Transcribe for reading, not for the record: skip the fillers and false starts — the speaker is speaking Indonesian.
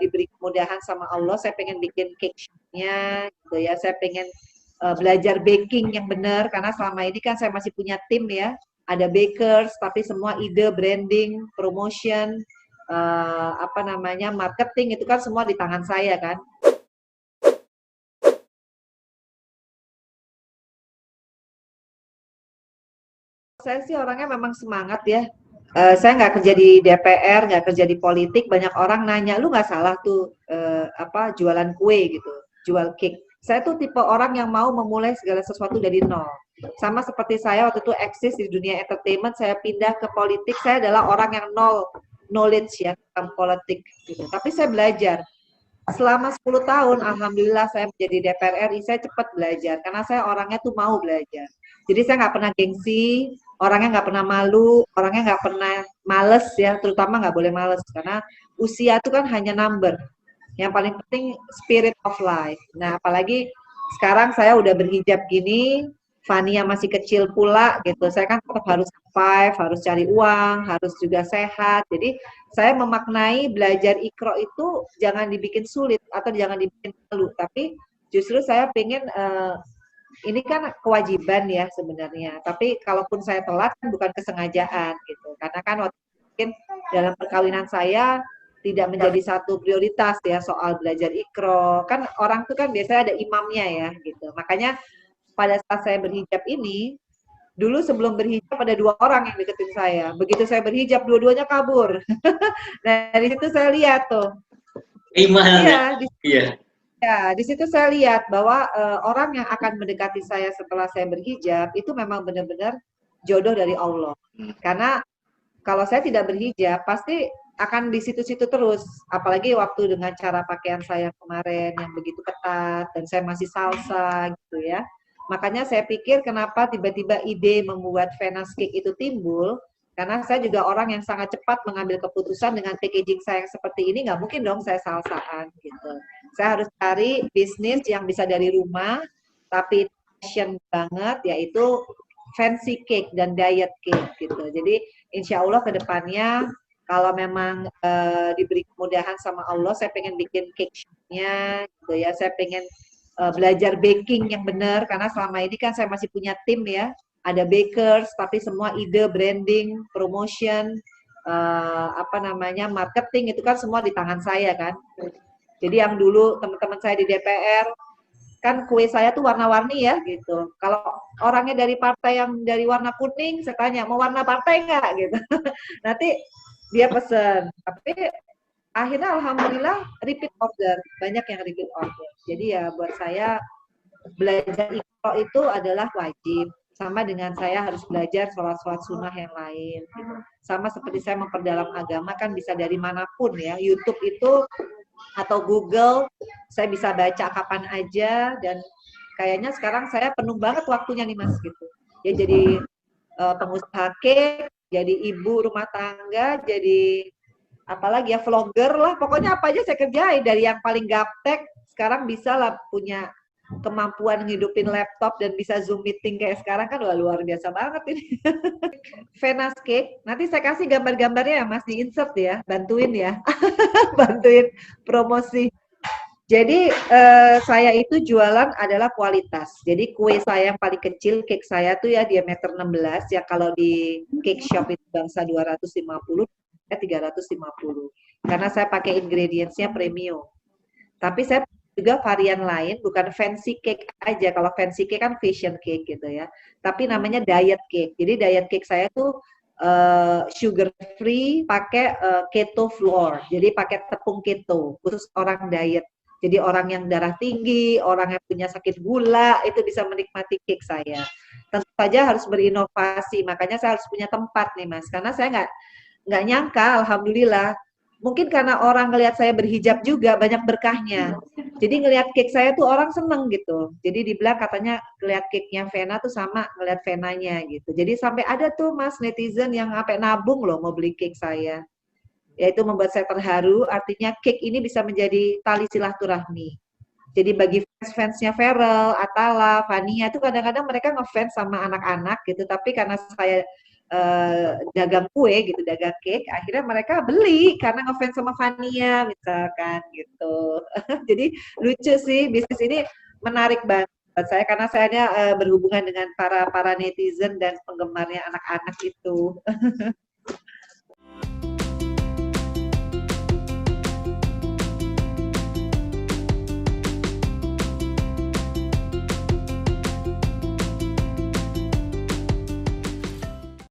diberi kemudahan sama Allah, saya pengen bikin cake shop-nya gitu ya. Saya pengen belajar baking yang benar karena selama ini kan saya masih punya tim ya. Ada bakers, tapi semua ide branding, promotion, apa namanya, marketing itu kan semua di tangan saya kan. Saya sih orangnya memang semangat ya. Saya nggak kerja di DPR, nggak kerja di politik. Banyak orang nanya, lu nggak salah tuh apa jualan kue gitu, jual cake. Saya tuh tipe orang yang mau memulai segala sesuatu dari nol. Sama seperti saya waktu itu eksis di dunia entertainment, saya pindah ke politik. Saya adalah orang yang nol knowledge ya tentang politik gitu. Tapi saya belajar. Selama 10 tahun, alhamdulillah saya menjadi DPR RI, saya cepat belajar karena saya orangnya tuh mau belajar. Jadi saya nggak pernah gengsi, orangnya nggak pernah malu, orangnya nggak pernah males ya, terutama nggak boleh males karena usia itu kan hanya number. Yang paling penting spirit of life. Nah, apalagi sekarang saya udah berhijab gini, Fania masih kecil pula gitu. Saya kan tetap harus survive, harus cari uang, harus juga sehat. Jadi saya memaknai belajar ikro itu jangan dibikin sulit atau jangan dibikin malu, tapi justru saya pengen ini kan kewajiban ya sebenarnya. Tapi kalaupun saya telat kan bukan kesengajaan gitu. Karena kan waktu mungkin dalam perkawinan saya tidak menjadi satu prioritas ya soal belajar ikro. Kan orang tuh kan biasanya ada imamnya ya gitu. Makanya pada saat saya berhijab ini, dulu sebelum berhijab ada 2 orang yang deketin saya. Begitu saya berhijab, dua-duanya kabur. Nah, dari situ saya lihat tuh. Iman ya. Iya, Iya. di situ saya lihat bahwa orang yang akan mendekati saya setelah saya berhijab itu memang benar-benar jodoh dari Allah. Karena kalau saya tidak berhijab, pasti akan di situ-situ terus. Apalagi waktu dengan cara pakaian saya kemarin yang begitu ketat dan saya masih salsa gitu ya. Makanya saya pikir kenapa tiba-tiba ide membuat Venus Cake itu timbul, karena saya juga orang yang sangat cepat mengambil keputusan dengan packaging saya yang seperti ini, nggak mungkin dong saya salsaan gitu. Saya harus cari bisnis yang bisa dari rumah, tapi passion banget, yaitu fancy cake dan diet cake gitu. Jadi insya Allah ke depannya kalau memang diberi kemudahan sama Allah, saya pengen bikin cake shop-nya gitu ya. Saya pengen belajar baking yang benar karena selama ini kan saya masih punya tim ya. Ada bakers, tapi semua ide branding, promotion, apa namanya, marketing itu kan semua di tangan saya kan. Jadi yang dulu teman-teman saya di DPR kan kue saya tuh warna-warni ya gitu. Kalau orangnya dari partai yang dari warna kuning, saya tanya mau warna partai nggak gitu. Nanti dia pesen. Tapi akhirnya alhamdulillah repeat order, banyak yang repeat order. Jadi ya buat saya belajar Iqra itu adalah wajib. Sama dengan saya harus belajar sholat-sholat sunnah yang lain. Gitu. Sama seperti saya memperdalam agama kan bisa dari manapun ya. YouTube itu atau Google, saya bisa baca kapan aja dan kayaknya sekarang saya penuh banget waktunya nih Mas gitu. Ya jadi pengusaha cake, jadi ibu rumah tangga, jadi apalagi ya vlogger lah, pokoknya apa aja saya kerjain dari yang paling gaptek sekarang bisa lah punya kemampuan ngidupin laptop dan bisa Zoom meeting kayak sekarang kan wah, luar biasa banget ini. Venus Cake, nanti saya kasih gambar-gambarnya ya Mas di insert ya, bantuin ya, bantuin promosi. Jadi saya itu jualan adalah kualitas. Jadi kue saya yang paling kecil, cake saya tuh ya diameter 16 ya kalau di cake shop itu bangsa 250, 350. Karena saya pakai ingredientsnya premium. Tapi saya juga varian lain, bukan fancy cake aja. Kalau fancy cake kan fashion cake gitu ya. Tapi namanya diet cake. Jadi diet cake saya tuh sugar free, pakai keto flour. Jadi pakai tepung keto, khusus orang diet. Jadi orang yang darah tinggi, orang yang punya sakit gula, itu bisa menikmati cake saya. Tentu saja harus berinovasi, makanya saya harus punya tempat nih Mas. Karena saya nggak nyangka, alhamdulillah. Mungkin karena orang ngelihat saya berhijab juga banyak berkahnya. Jadi ngelihat cake saya tuh orang seneng gitu. Jadi dibilang katanya ngelihat cake-nya Vena tuh sama ngelihat Venanya gitu. Jadi sampai ada tuh Mas netizen yang sampai nabung loh mau beli cake saya. Yaitu membuat saya terharu, artinya cake ini bisa menjadi tali silaturahmi. Jadi bagi fans-fansnya Feral, Atala, Fania itu kadang-kadang mereka ngefans sama anak-anak gitu, tapi karena saya dagang kue gitu, dagang cake, akhirnya mereka beli karena ngefans sama Fania misalkan gitu. Jadi lucu sih, bisnis ini menarik banget buat saya karena saya berhubungan dengan para para netizen dan penggemarnya anak-anak itu.